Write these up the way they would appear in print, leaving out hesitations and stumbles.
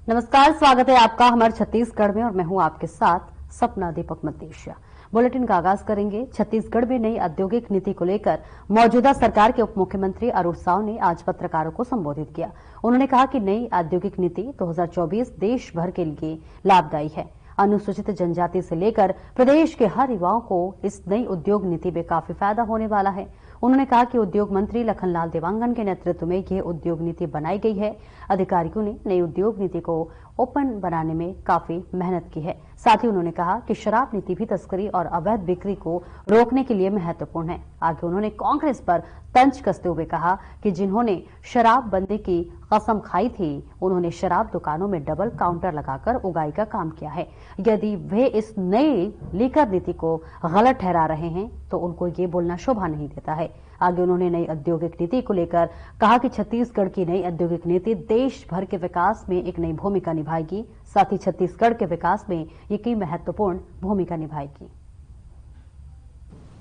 नमस्कार, स्वागत है आपका हमारे छत्तीसगढ़ में और मैं हूं आपके साथ सपना दीपक मतेशिया। बुलेटिन का आगाज करेंगे। छत्तीसगढ़ में नई औद्योगिक नीति को लेकर मौजूदा सरकार के उप मुख्यमंत्री अरुण साव ने आज पत्रकारों को संबोधित किया। उन्होंने कहा कि नई औद्योगिक नीति 2024 देश भर के लिए लाभदायी है। अनुसूचित जनजाति से लेकर प्रदेश के हर युवाओं को इस नई उद्योग नीति में काफी फायदा होने वाला है। उन्होंने कहा कि उद्योग मंत्री लखनलाल देवांगन के नेतृत्व में यह उद्योग नीति बनाई गई है। अधिकारियों ने नई उद्योग नीति को ओपन बनाने में काफी मेहनत की है। साथ ही उन्होंने कहा कि शराब नीति भी तस्करी और अवैध बिक्री को रोकने के लिए महत्वपूर्ण है। आगे उन्होंने कांग्रेस पर तंज कसते हुए कहा कि जिन्होंने शराब बंदी की कसम खाई थी, उन्होंने शराब दुकानों में डबल काउंटर लगाकर उगाई का काम किया है। यदि वे इस नई लीकर नीति को गलत ठहरा रहे हैं तो उनको ये बोलना शोभा नहीं देता है। आगे उन्होंने नई औद्योगिक नीति को लेकर कहा कि छत्तीसगढ़ की नई औद्योगिक नीति देश भर के विकास में एक नई भूमिका निभाएगी। साथ ही छत्तीसगढ़ के विकास में ये कई महत्वपूर्ण भूमिका निभाएगी।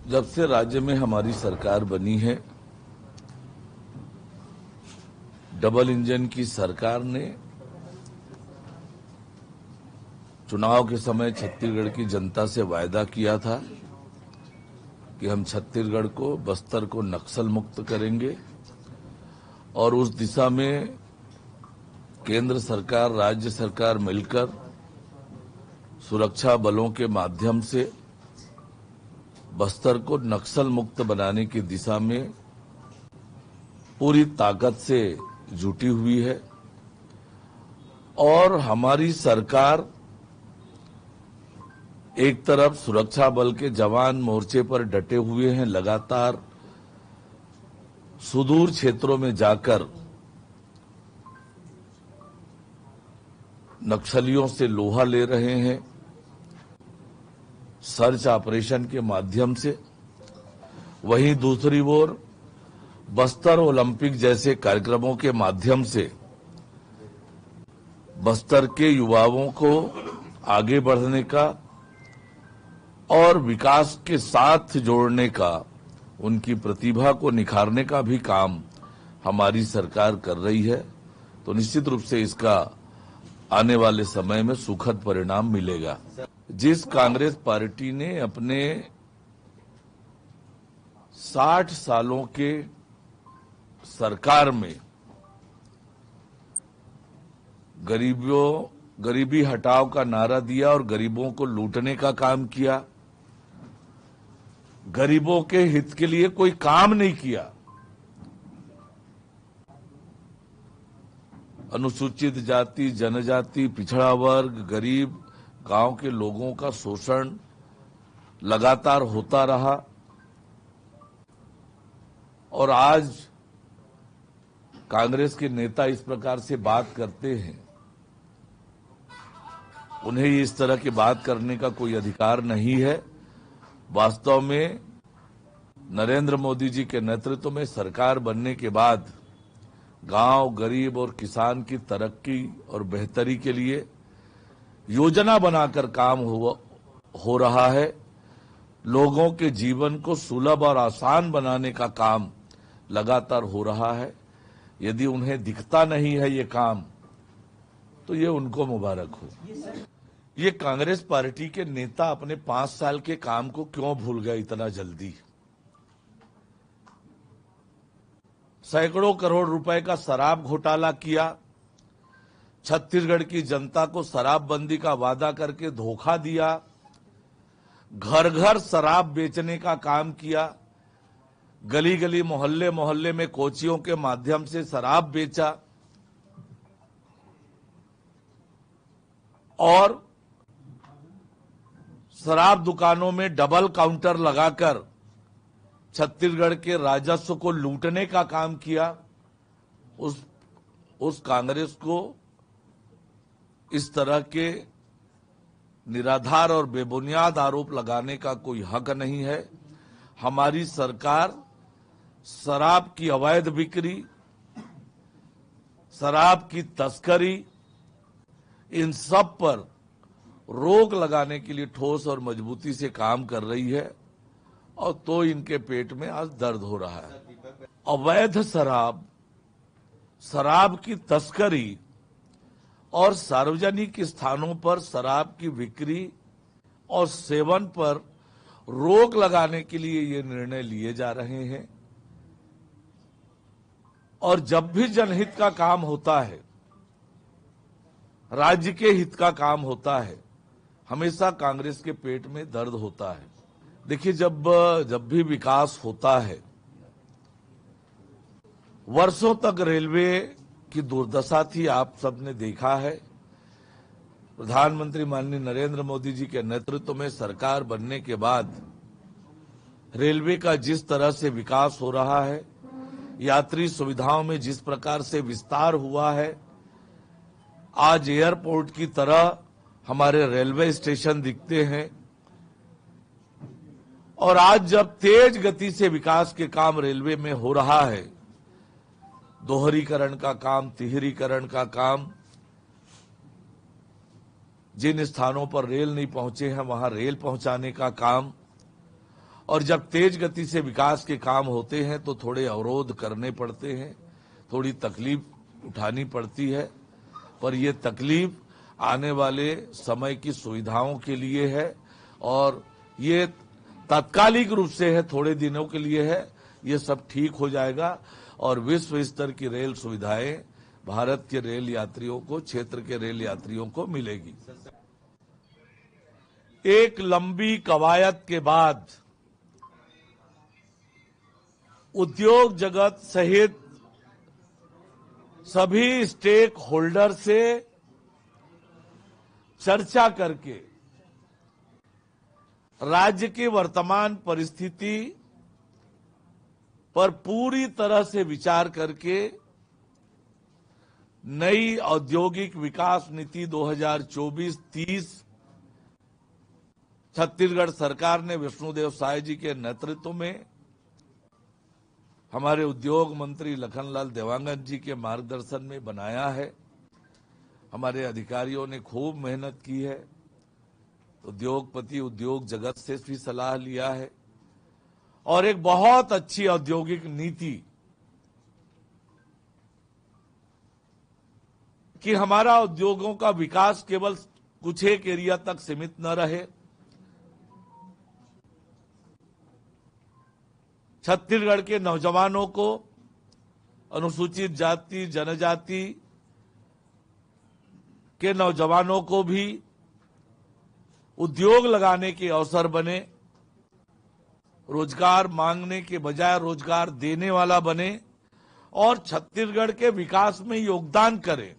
जब से राज्य में हमारी सरकार बनी है, डबल इंजन की सरकार ने चुनाव के समय छत्तीसगढ़ की जनता से वायदा किया था कि हम छत्तीसगढ़ को, बस्तर को नक्सल मुक्त करेंगे और उस दिशा में केंद्र सरकार, राज्य सरकार मिलकर सुरक्षा बलों के माध्यम से बस्तर को नक्सल मुक्त बनाने की दिशा में पूरी ताकत से जुटी हुई है। और हमारी सरकार एक तरफ सुरक्षा बल के जवान मोर्चे पर डटे हुए हैं, लगातार सुदूर क्षेत्रों में जाकर नक्सलियों से लोहा ले रहे हैं, सर्च ऑपरेशन के माध्यम से। वहीं दूसरी ओर बस्तर ओलंपिक जैसे कार्यक्रमों के माध्यम से बस्तर के युवाओं को आगे बढ़ने का और विकास के साथ जोड़ने का, उनकी प्रतिभा को निखारने का भी काम हमारी सरकार कर रही है। तो निश्चित रूप से इसका आने वाले समय में सुखद परिणाम मिलेगा। जिस कांग्रेस पार्टी ने अपने 60 सालों के सरकार में गरीबी हटाओ का नारा दिया और गरीबों को लूटने का काम किया, गरीबों के हित के लिए कोई काम नहीं किया, अनुसूचित जाति, जनजाति, पिछड़ा वर्ग, गरीब गांव के लोगों का शोषण लगातार होता रहा। और आज कांग्रेस के नेता इस प्रकार से बात करते हैं, उन्हें इस तरह की बात करने का कोई अधिकार नहीं है। वास्तव में नरेंद्र मोदी जी के नेतृत्व में सरकार बनने के बाद गांव, गरीब और किसान की तरक्की और बेहतरी के लिए योजना बनाकर काम हो रहा है। लोगों के जीवन को सुलभ और आसान बनाने का काम लगातार हो रहा है। यदि उन्हें दिखता नहीं है ये काम, तो ये उनको मुबारक हो। ये कांग्रेस पार्टी के नेता अपने 5 साल के काम को क्यों भूल गए इतना जल्दी? सैकड़ों करोड़ रुपए का शराब घोटाला किया, छत्तीसगढ़ की जनता को शराबबंदी का वादा करके धोखा दिया, घर घर शराब बेचने का काम किया, गली गली मोहल्ले मोहल्ले में कोचियों के माध्यम से शराब बेचा और शराब दुकानों में डबल काउंटर लगाकर छत्तीसगढ़ के राजस्व को लूटने का काम किया। उस कांग्रेस को इस तरह के निराधार और बेबुनियाद आरोप लगाने का कोई हक नहीं है। हमारी सरकार शराब की अवैध बिक्री, शराब की तस्करी, इन सब पर रोक लगाने के लिए ठोस और मजबूती से काम कर रही है और तो इनके पेट में आज दर्द हो रहा है। अवैध शराब, शराब की तस्करी और सार्वजनिक स्थानों पर शराब की बिक्री और सेवन पर रोक लगाने के लिए ये निर्णय लिए जा रहे हैं। और जब भी जनहित का काम होता है, राज्य के हित का काम होता है, हमेशा कांग्रेस के पेट में दर्द होता है। देखिए, जब भी विकास होता है, वर्षों तक रेलवे की दुर्दशा थी, आप सबने देखा है। प्रधानमंत्री माननीय नरेंद्र मोदी जी के नेतृत्व में सरकार बनने के बाद रेलवे का जिस तरह से विकास हो रहा है, यात्री सुविधाओं में जिस प्रकार से विस्तार हुआ है, आज एयरपोर्ट की तरह हमारे रेलवे स्टेशन दिखते हैं। और आज जब तेज गति से विकास के काम रेलवे में हो रहा है, दोहरीकरण का काम, तिहरीकरण का काम, जिन स्थानों पर रेल नहीं पहुंचे हैं वहां रेल पहुंचाने का काम, और जब तेज गति से विकास के काम होते हैं तो थोड़े अवरोध करने पड़ते हैं, थोड़ी तकलीफ उठानी पड़ती है। पर यह तकलीफ आने वाले समय की सुविधाओं के लिए है और ये तात्कालिक रूप से है, थोड़े दिनों के लिए है। ये सब ठीक हो जाएगा और विश्व स्तर की रेल सुविधाएं भारत के रेल यात्रियों को, क्षेत्र के रेल यात्रियों को मिलेगी। एक लंबी कवायद के बाद उद्योग जगत सहित सभी स्टेक होल्डर से चर्चा करके राज्य की वर्तमान परिस्थिति पर पूरी तरह से विचार करके नई औद्योगिक विकास नीति 2024-30 छत्तीसगढ़ सरकार ने विष्णुदेव साय जी के नेतृत्व में हमारे उद्योग मंत्री लखनलाल देवांगन जी के मार्गदर्शन में बनाया है। हमारे अधिकारियों ने खूब मेहनत की है, उद्योगपति, उद्योग जगत से भी सलाह लिया है और एक बहुत अच्छी औद्योगिक नीति कि हमारा उद्योगों का विकास केवल कुछ एक एरिया तक सीमित न रहे। छत्तीसगढ़ के नौजवानों को, अनुसूचित जाति जनजाति के नौजवानों को भी उद्योग लगाने के अवसर बने, रोजगार मांगने के बजाय रोजगार देने वाला बने और छत्तीसगढ़ के विकास में योगदान करे।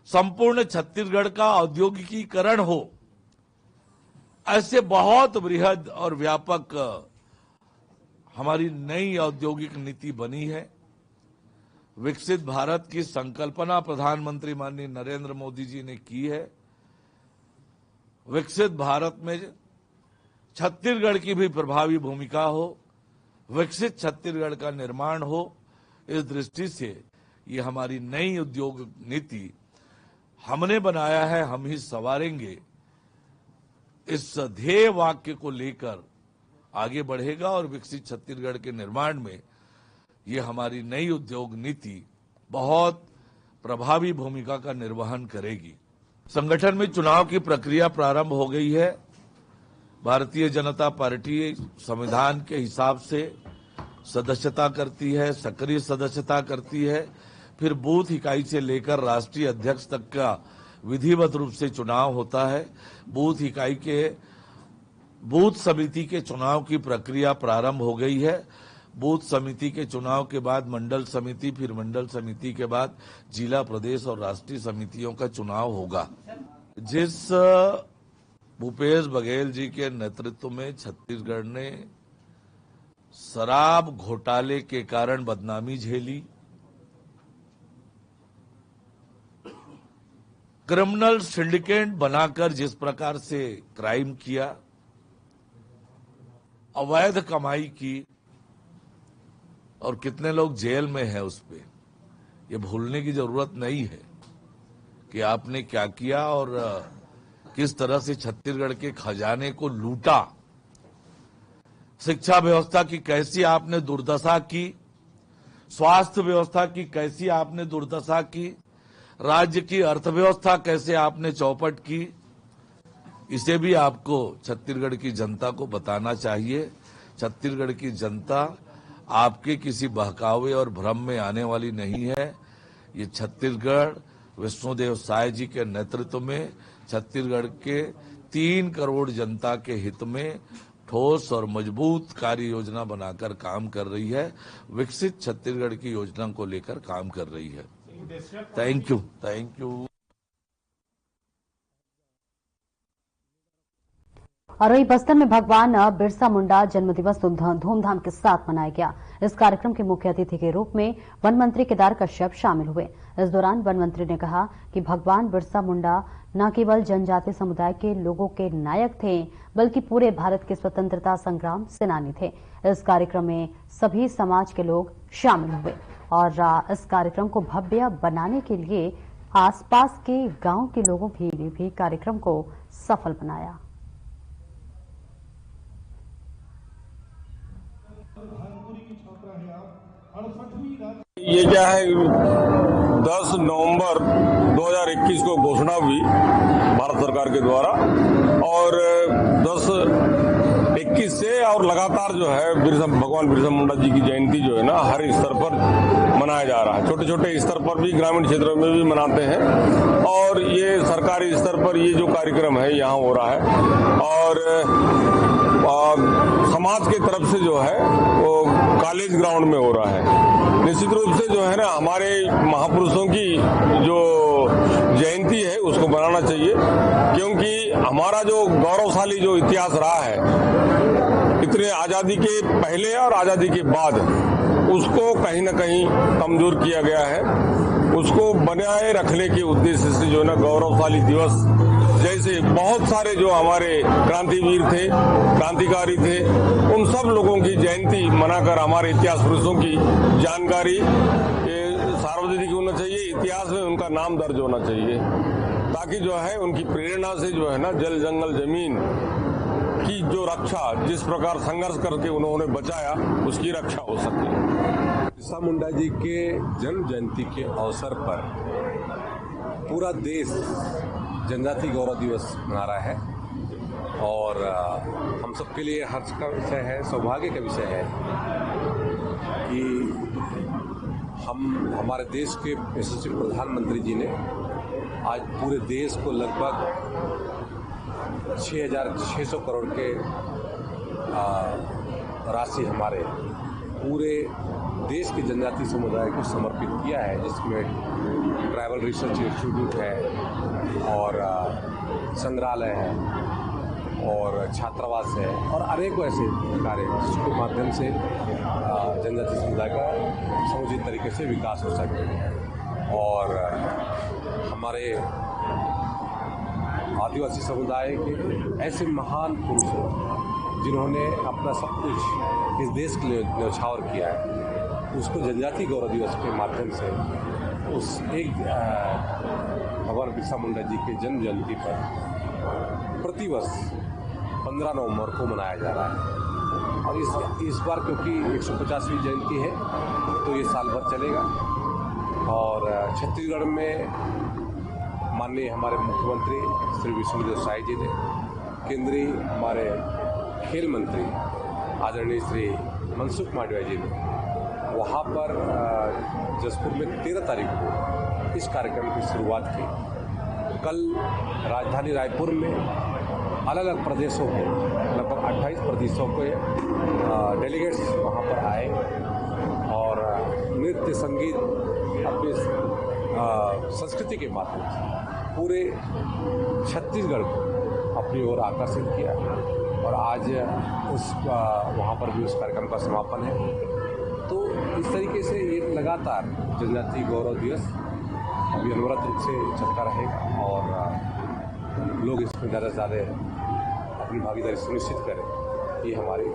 संपूर्ण छत्तीसगढ़ का औद्योगिकीकरण हो, ऐसे बहुत बृहद और व्यापक हमारी नई औद्योगिक नीति बनी है। विकसित भारत की संकल्पना प्रधानमंत्री माननीय नरेंद्र मोदी जी ने की है। विकसित भारत में छत्तीसगढ़ की भी प्रभावी भूमिका हो, विकसित छत्तीसगढ़ का निर्माण हो, इस दृष्टि से ये हमारी नई उद्योग नीति हमने बनाया है, हम ही संवारेंगे। इस ध्येय वाक्य को लेकर आगे बढ़ेगा और विकसित छत्तीसगढ़ के निर्माण में ये हमारी नई उद्योग नीति बहुत प्रभावी भूमिका का निर्वहन करेगी। संगठन में चुनाव की प्रक्रिया प्रारंभ हो गई है। भारतीय जनता पार्टी संविधान के हिसाब से सदस्यता करती है, सक्रिय सदस्यता करती है, फिर बूथ इकाई से लेकर राष्ट्रीय अध्यक्ष तक का विधिवत रूप से चुनाव होता है। बूथ इकाई के बूथ समिति के चुनाव की प्रक्रिया प्रारंभ हो गई है। बूथ समिति के चुनाव के बाद मंडल समिति, फिर मंडल समिति के बाद जिला, प्रदेश और राष्ट्रीय समितियों का चुनाव होगा। जिस भूपेश बघेल जी के नेतृत्व में छत्तीसगढ़ ने शराब घोटाले के कारण बदनामी झेली, क्रिमिनल सिंडिकेट बनाकर जिस प्रकार से क्राइम किया, अवैध कमाई की और कितने लोग जेल में हैं, उस पे ये भूलने की जरूरत नहीं है कि आपने क्या किया और किस तरह से छत्तीसगढ़ के खजाने को लूटा। शिक्षा व्यवस्था की कैसी आपने दुर्दशा की, स्वास्थ्य व्यवस्था की कैसी आपने दुर्दशा की, राज्य की अर्थव्यवस्था कैसे आपने चौपट की, इसे भी आपको छत्तीसगढ़ की जनता को बताना चाहिए। छत्तीसगढ़ की जनता आपके किसी बहकावे और भ्रम में आने वाली नहीं है। ये छत्तीसगढ़ विष्णुदेव साय जी के नेतृत्व में छत्तीसगढ़ के 3 करोड़ जनता के हित में ठोस और मजबूत कार्य योजना बनाकर काम कर रही है। विकसित छत्तीसगढ़ की योजना को लेकर काम कर रही है। Thank you. और वही बस्तर में भगवान बिरसा मुंडा जन्मदिवस धूमधाम के साथ मनाया गया। इस कार्यक्रम के मुख्य अतिथि के रूप में वन मंत्री केदार कश्यप शामिल हुए। इस दौरान वन मंत्री ने कहा कि भगवान बिरसा मुंडा न केवल जनजातीय समुदाय के लोगों के नायक थे, बल्कि पूरे भारत के स्वतंत्रता संग्राम सेनानी थे। इस कार्यक्रम में सभी समाज के लोग शामिल हुए और इस कार्यक्रम को भव्य बनाने के लिए आसपास के गांव के लोगों ने भी कार्यक्रम को सफल बनाया। ये क्या है, 10 नवंबर 2021 को घोषणा हुई भारत सरकार के द्वारा और 10-21 से और लगातार जो है भगवान बिरसा मुंडा जी की जयंती जो है ना हर स्तर पर मनाया जा रहा है। छोटे छोटे स्तर पर भी, ग्रामीण क्षेत्रों में भी मनाते हैं और ये सरकारी स्तर पर ये जो कार्यक्रम है यहाँ हो रहा है और समाज के तरफ से जो है वो कॉलेज ग्राउंड में हो रहा है। निश्चित रूप से जो है ना हमारे महापुरुषों की जो जयंती है उसको बनाना चाहिए, क्योंकि हमारा जो गौरवशाली जो इतिहास रहा है इतने आजादी के पहले और आजादी के बाद, उसको कहीं न कहीं कमजोर किया गया है। उसको बनाए रखने के उद्देश्य से जो है ना गौरवशाली दिवस, जैसे बहुत सारे जो हमारे क्रांतिवीर थे, क्रांतिकारी थे, उन सब लोगों की जयंती मनाकर हमारे इतिहास पुरुषों की जानकारी सार्वजनिक होना चाहिए, इतिहास में उनका नाम दर्ज होना चाहिए, ताकि जो है उनकी प्रेरणा से जो है ना जल जंगल जमीन की जो रक्षा, जिस प्रकार संघर्ष करके उन्होंने बचाया, उसकी रक्षा हो सके। बिरसा मुंडा जी के जन्म जयंती के अवसर पर पूरा देश जनजाति गौरव दिवस मना रहा है और हम सबके लिए हर्ष का विषय है, सौभाग्य का विषय है कि हमारे देश के यशस्वी प्रधानमंत्री जी ने आज पूरे देश को लगभग 6,600 करोड़ के राशि हमारे पूरे देश के जनजातीय समुदाय को समर्पित किया है, जिसमें ट्राइबल रिसर्च इंस्टीट्यूट है और संग्रहालय है और छात्रावास है और अनेकों ऐसे कार्य जिसके माध्यम से जनजातीय समुदाय का समुचित तरीके से विकास हो सके। और हमारे आदिवासी समुदाय के ऐसे महान पुरुष हैं जिन्होंने अपना सब कुछ इस देश के लिए न्यौछावर किया है, उसको जनजातीय गौरव दिवस के माध्यम से उस एक भगवान बिरसा मुंडा जी के जन्म जयंती पर प्रतिवर्ष 15 नवंबर को मनाया जा रहा है। और इस बार क्योंकि 150वीं जयंती है तो ये साल भर चलेगा। और छत्तीसगढ़ में माननीय हमारे मुख्यमंत्री श्री विष्णुदेव साय जी ने, केंद्रीय हमारे खेल मंत्री आदरणीय श्री मनसुख मांडविया जी ने वहाँ पर जसपुर में 13 तारीख को इस कार्यक्रम की शुरुआत की। कल राजधानी रायपुर में अलग अलग प्रदेशों के लगभग 28 प्रदेशों के डेलीगेट्स वहाँ पर आए और नृत्य संगीत अपनी संस्कृति के माध्यम से पूरे छत्तीसगढ़ को अपनी ओर आकर्षित किया। और आज वहाँ पर भी उस कार्यक्रम का समापन है। तो इस तरीके से ये लगातार जनजातीय गौरव दिवस अभी अनवरत रूप से चलता रहेगा और लोग इसमें ज़्यादा से ज़्यादा अपनी भागीदारी सुनिश्चित करें, ये हमारी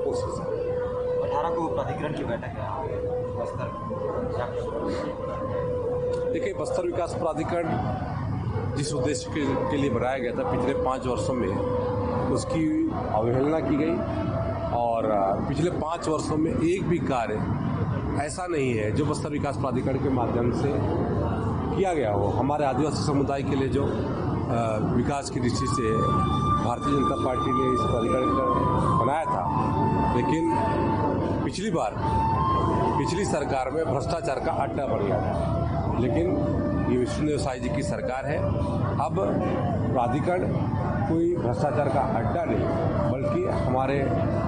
कोशिश है। 18 को प्राधिकरण की बैठक है बस्तर। देखिए, बस्तर विकास प्राधिकरण जिस उद्देश्य के लिए बनाया गया था, पिछले 5 वर्षों में उसकी अवहेलना की गई और पिछले 5 वर्षों में एक भी कार्य ऐसा नहीं है जो बस्तर विकास प्राधिकरण के माध्यम से किया गया हो। हमारे आदिवासी समुदाय के लिए जो विकास की दृष्टि से भारतीय जनता पार्टी ने इस प्राधिकरण बनाया था, लेकिन पिछली सरकार में भ्रष्टाचार का अड्डा बन गया था। लेकिन ये विष्णुदेव साई जी की सरकार है। अब प्राधिकरण कोई भ्रष्टाचार का अड्डा नहीं, बल्कि हमारे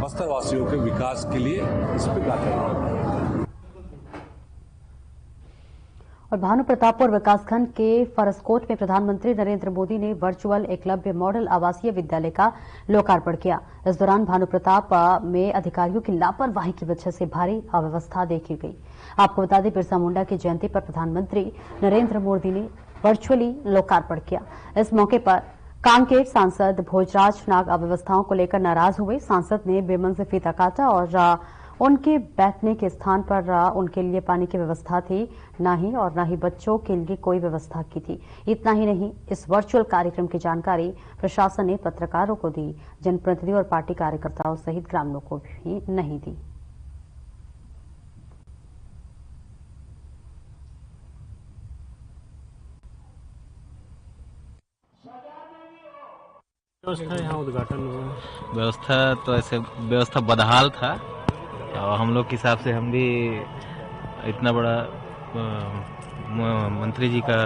बस्तर वासियों के विकास के लिए इस पर काम करेगा। और भानु प्रतापपुर विकासखंड के फरसकोट में प्रधानमंत्री नरेंद्र मोदी ने वर्चुअल एकलव्य मॉडल आवासीय विद्यालय का लोकार्पण किया। इस दौरान भानु प्रताप में अधिकारियों की लापरवाही की वजह से भारी अव्यवस्था देखी गई। आपको बता दें, बिरसा मुंडा की जयंती पर प्रधानमंत्री नरेंद्र मोदी ने वर्चुअली लोकार्पण किया। इस मौके पर कांकेर सांसद भोजराज नाग अव्यवस्थाओं को लेकर नाराज हुए। सांसद ने बेमन से फीता काटा और उनके बैठने के स्थान पर उनके लिए पानी की व्यवस्था थी ना ही बच्चों के लिए कोई व्यवस्था की थी। इतना ही नहीं, इस वर्चुअल कार्यक्रम की जानकारी प्रशासन ने पत्रकारों को दी, जनप्रतिनिधियों और पार्टी कार्यकर्ताओं सहित ग्रामीणों को भी नहीं दी। व्यवस्था यहाँ उद्घाटन हुआ। व्यवस्था तो ऐसे व्यवस्था बदहाल था और हम लोग के हिसाब से हम भी इतना बड़ा मंत्री जी का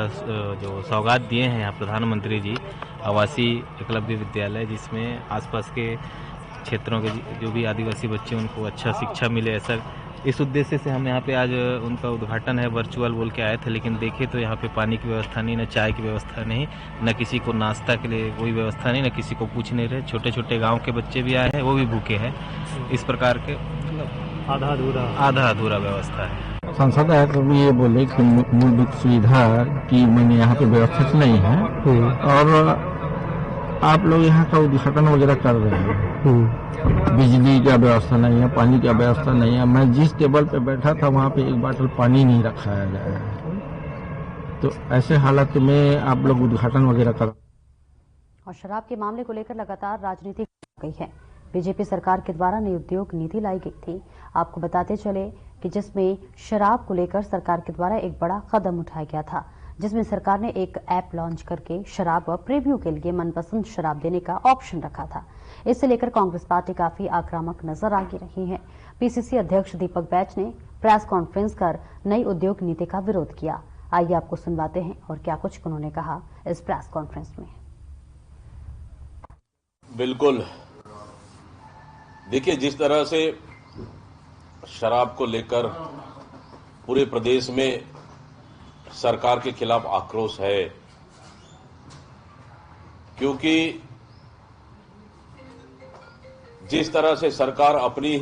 जो सौगात दिए हैं यहाँ प्रधानमंत्री जी, आवासीय एकलव्य विद्यालय, जिसमें आसपास के क्षेत्रों के जो भी आदिवासी बच्चे उनको अच्छा शिक्षा मिले, ऐसा इस उद्देश्य से हम यहाँ पे आज उनका उद्घाटन है वर्चुअल बोल के आए थे। लेकिन देखे तो यहाँ पे पानी की व्यवस्था नहीं, न चाय की व्यवस्था नहीं, न किसी को नाश्ता के लिए कोई व्यवस्था नहीं, न किसी को कुछ नहीं रहे। छोटे छोटे गांव के बच्चे भी आए हैं, वो भी भूखे हैं। इस प्रकार के आधा अधूरा व्यवस्था है। सांसद आए तो ये बोले कि मूलभूत सुविधा की मैंने यहाँ पे व्यवस्था नहीं है और आप लोग यहाँ का उद्घाटन वगैरह कर रहे हैं। बिजली का व्यवस्था नहीं है, पानी का व्यवस्था नहीं है। मैं जिस टेबल पे बैठा था वहाँ पे एक बोतल पानी नहीं रखाया गया है। तो ऐसे हालात में आप लोग उद्घाटन वगैरह कर। और शराब के मामले को लेकर लगातार राजनीति हो गई है। बीजेपी सरकार के द्वारा नई उद्योग नीति लाई गई थी। आपको बताते चले कि जिसमें शराब को लेकर सरकार के द्वारा एक बड़ा कदम उठाया गया था, जिसमें सरकार ने एक ऐप लॉन्च करके शराब प्रेमियों के लिए मनपसंद शराब देने का ऑप्शन रखा था। इसे लेकर कांग्रेस पार्टी काफी आक्रामक नजर आ रही है। पीसीसी अध्यक्ष दीपक बैच ने प्रेस कॉन्फ्रेंस कर नई उद्योग नीति का विरोध किया। आइए आपको सुनवाते हैं और क्या कुछ उन्होंने कहा इस प्रेस कॉन्फ्रेंस में। बिल्कुल, देखिए, जिस तरह से शराब को लेकर पूरे प्रदेश में सरकार के खिलाफ आक्रोश है, क्योंकि जिस तरह से सरकार अपनी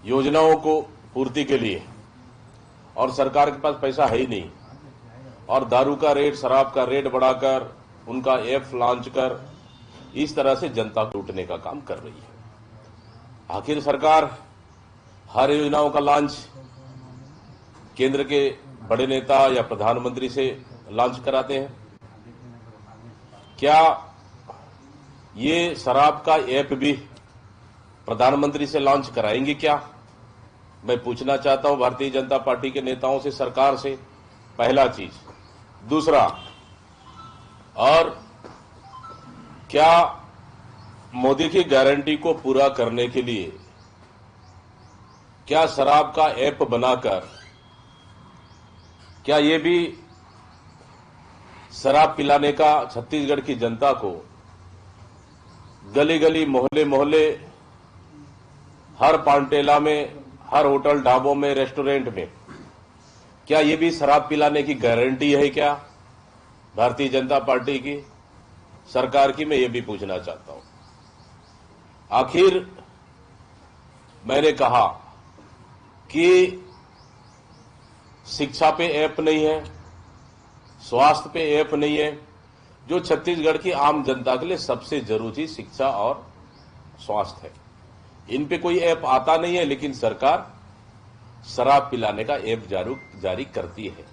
योजनाओं को पूर्ति के लिए, और सरकार के पास पैसा है ही नहीं, और दारू का रेट, शराब का रेट बढ़ाकर उनका ऐप लॉन्च कर इस तरह से जनता को लूटने का काम कर रही है। आखिर सरकार हर योजनाओं का लॉन्च केंद्र के बड़े नेता या प्रधानमंत्री से लॉन्च कराते हैं। क्या ये शराब का ऐप भी प्रधानमंत्री से लॉन्च कराएंगे क्या? मैं पूछना चाहता हूं भारतीय जनता पार्टी के नेताओं से, सरकार से, पहला चीज। दूसरा, और क्या मोदी की गारंटी को पूरा करने के लिए क्या शराब का ऐप बनाकर क्या ये भी शराब पिलाने का छत्तीसगढ़ की जनता को गली गली, मोहल्ले मोहल्ले, हर पानटेला में, हर होटल, ढाबों में, रेस्टोरेंट में, क्या ये भी शराब पिलाने की गारंटी है क्या भारतीय जनता पार्टी की, सरकार की? मैं ये भी पूछना चाहता हूं। आखिर मैंने कहा कि शिक्षा पे ऐप नहीं है, स्वास्थ्य पे ऐप नहीं है, जो छत्तीसगढ़ की आम जनता के लिए सबसे जरूरी चीज शिक्षा और स्वास्थ्य है। इन पे कोई ऐप आता नहीं है, लेकिन सरकार शराब पिलाने का ऐप जारी करती है।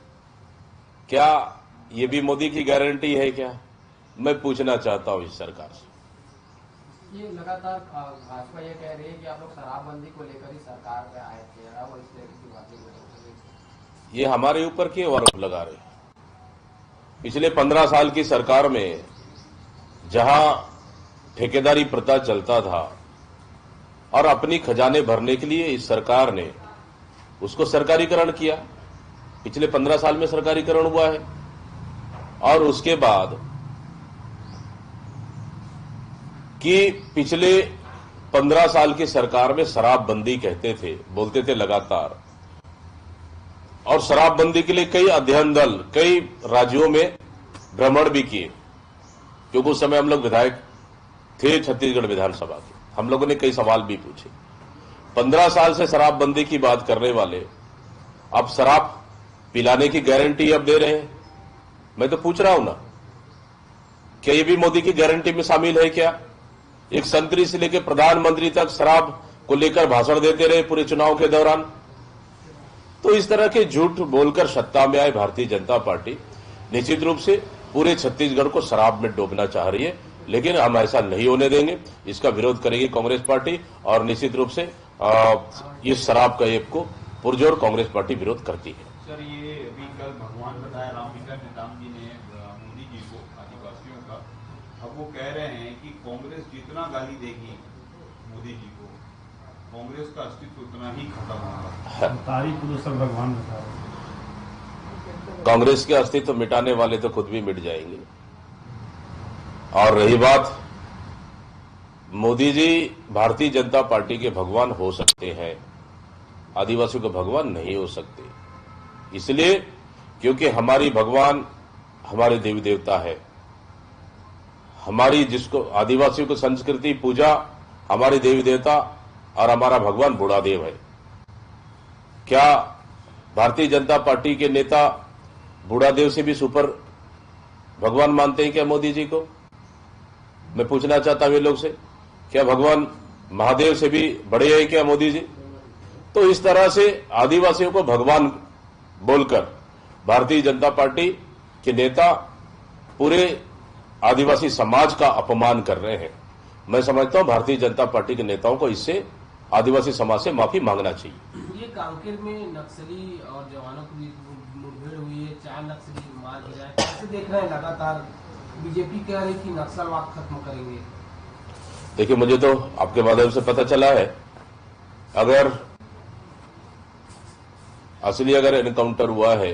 क्या ये भी मोदी की गारंटी है क्या? मैं पूछना चाहता हूं इस सरकार से। ये लगातार भाजपा ये कह रही है कि आप लोग शराबबंदी को लेकर ही सरकार पे आए थे, और इस तरह की बातें। ये हमारे ऊपर क्यों आरोप लगा रहे हैं? पिछले 15 साल की सरकार में जहां ठेकेदारी प्रथा चलता था और अपनी खजाने भरने के लिए इस सरकार ने उसको सरकारीकरण किया। पिछले 15 साल में सरकारीकरण हुआ है और उसके बाद कि पिछले 15 साल की सरकार में शराबबंदी कहते थे, बोलते थे लगातार, और शराबबंदी के लिए कई अध्ययन दल कई राज्यों में भ्रमण भी किए, क्योंकि उस समय हम लोग विधायक थे छत्तीसगढ़ विधानसभा के। हम लोगों ने कई सवाल भी पूछे। 15 साल से शराबबंदी की बात करने वाले अब शराब पिलाने की गारंटी अब दे रहे हैं। मैं तो पूछ रहा हूं ना, क्या ये भी मोदी की गारंटी में शामिल है क्या? एक संतरी से लेकर प्रधानमंत्री तक शराब को लेकर भाषण देते रहे पूरे चुनाव के दौरान। तो इस तरह के झूठ बोलकर सत्ता में आए भारतीय जनता पार्टी निश्चित रूप से पूरे छत्तीसगढ़ को शराब में डूबना चाह रही है, लेकिन हम ऐसा नहीं होने देंगे। इसका विरोध करेगी कांग्रेस पार्टी और निश्चित रूप से इस शराब का ऐप को पुरजोर कांग्रेस पार्टी विरोध करती है। सर, ये अभी कल भगवान बताया रामविलास नेताम जी ने मोदी जी को आदिवासियों का, अब वो कह रहे हैं कि कांग्रेस जितना गाली देगी मोदी जी को, कांग्रेस का अस्तित्व उतना ही खत्म होगा। तारीफ भगवान बता रहे। कांग्रेस के अस्तित्व मिटाने वाले तो खुद भी मिट जाएंगे। और रही बात, मोदी जी भारतीय जनता पार्टी के भगवान हो सकते हैं, आदिवासियों के भगवान नहीं हो सकते। इसलिए क्योंकि हमारी भगवान हमारे देवी देवता है, हमारी जिसको आदिवासियों की संस्कृति पूजा, हमारे देवी देवता और हमारा भगवान बूढ़ादेव है। क्या भारतीय जनता पार्टी के नेता बूढ़ादेव से भी सुपर भगवान मानते हैं क्या मोदी जी को? मैं पूछना चाहता हूं ये लोग से, क्या भगवान महादेव से भी बड़े हैं क्या मोदी जी? तो इस तरह से आदिवासियों को भगवान बोलकर भारतीय जनता पार्टी के नेता पूरे आदिवासी समाज का अपमान कर रहे हैं। मैं समझता हूं भारतीय जनता पार्टी के नेताओं को इससे आदिवासी समाज से माफी मांगना चाहिए। ये कांकेर में नक्सली और जवानों की मुठभेड़ हुई है, 4 नक्सली मार गिरा है, कैसे देख रहे हैं? लगातार बीजेपी कह रही कि नक्सलवाद खत्म करेंगे। देखिए, मुझे तो आपके माध्यम से पता चला है, अगर असली अगर एनकाउंटर हुआ है,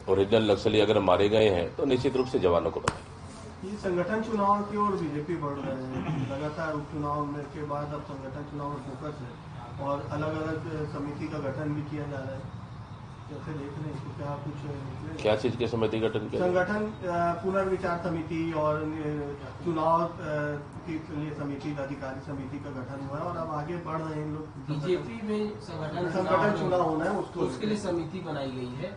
ओरिजिनल नक्सली अगर मारे गए हैं, तो निश्चित रूप से जवानों को बताएं। ये संगठन चुनाव की ओर बीजेपी बढ़ रहे हैं। लगातार उपचुनाव के बाद अब संगठन चुनाव में फोकस है और अलग अलग समिति का गठन भी किया जा रहा है। कैसे देख रहे हैं कि क्या कुछ क्या चीज की समिति गठन किया? संगठन पुनर्विचार समिति और चुनाव के लिए समिति, अधिकारी समिति का गठन हुआ है और अब आगे बढ़ रहे हैं लोग। बीजेपी में संगठन चुनाव होना है, उसके लिए समिति बनाई गई है।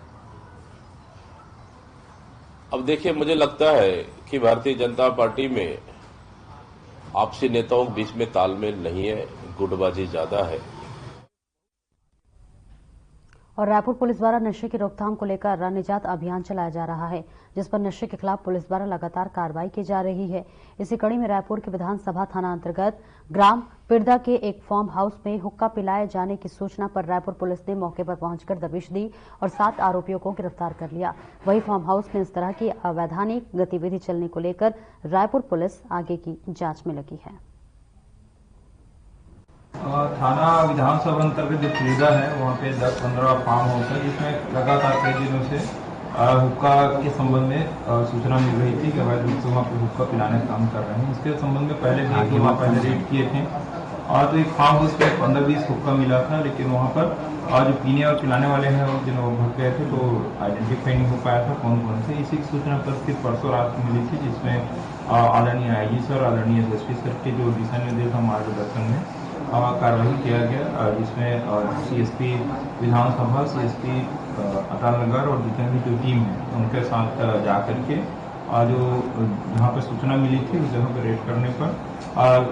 अब देखिए, मुझे लगता है कि भारतीय जनता पार्टी में आपसी नेताओं के बीच में तालमेल नहीं है, गुटबाजी ज्यादा है। और रायपुर पुलिस द्वारा नशे की रोकथाम को लेकर रन निजात अभियान चलाया जा रहा है, जिस पर नशे के खिलाफ पुलिस द्वारा लगातार कार्रवाई की जा रही है। इसी कड़ी में रायपुर के विधानसभा थाना अंतर्गत ग्राम पिरदा के एक फार्म हाउस में हुक्का पिलाए जाने की सूचना पर रायपुर पुलिस ने मौके पर पहुंचकर दबिश दी और 7 आरोपियों को गिरफ्तार कर लिया। वहीं फार्म हाउस में इस तरह की अवैधानिक गतिविधि चलने को लेकर रायपुर पुलिस आगे की जांच में लगी है। थाना विधानसभा अंतर्गत जो पिरदा है, वहाँ पे 10-15 फार्म हाउस है, जिसमें लगातार कई दिनों से हुक्का के संबंध में सूचना मिल रही थी कि अवैध रूप से वहाँ पे हुक्का पिलाने का काम कर रहे हैं। इसके संबंध में पहले भी वहाँ पहले रेड किए थे और तो एक फार्म हाउस में 15-20 हुक्का मिला था, लेकिन वहाँ पर जो पीने और पिलाने वाले हैं वो जिन्होंने भग गए थे, तो आइडेंटिफाई नहीं हो पाया था कौन कौन से। इसी सूचना पर सिर्फ परसों रात मिली थी, जिसमें आदरणीय आईजी सर, आदरणीय एसपी सर के जो दिशा निर्देश मार्गदर्शन में कार्रवाई किया गया, जिसमें सीएसपी विधानसभा, सीएसपी अटालनगर और जितने भी जो टीम है उनके साथ जा करके जो जहाँ पर सूचना मिली थी उस जगह पर रेड करने पर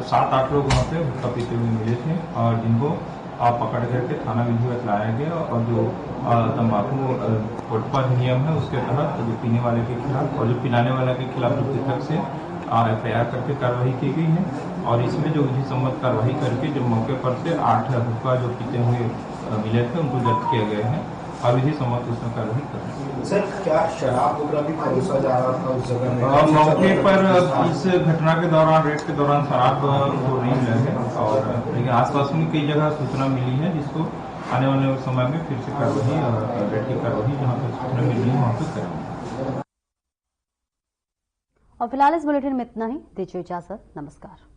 7-8 लोग वहाँ पे हुक्का पीते हुए मिले थे और जिनको पकड़ करके थाना विधिवत लाया गया और जो तम्बाकू कोटपा नियम है उसके तहत जो पीने वाले के खिलाफ और जो पिलाने वाले के खिलाफ जो पृथक से FIR करके कार्रवाई की गई है। और इसमें जो विधि सम्मत कार्रवाई करके जो मौके पर से 8 हुक्का जो पीते हुए मिले थे उनको जब्त किया गया है अविधि सम्मत उसमें कार्रवाई कर रहे हैं। सर, क्या शराब वगैरह भी परोसा जा रहा था उस जगह में? मौके पर इस घटना के दौरान, रेड के दौरान शराब तो नहीं मिला है, और लेकिन आसपास में कई जगह सूचना मिली है, जिसको आने वाले समय में फिर से कार्रवाई, रेड की कार्रवाई जहाँ पर सूचना मिली है वहाँ पर करेंगे। और फिलहाल इस बुलेटिन में इतना ही। दीजिए इजाजत। नमस्कार।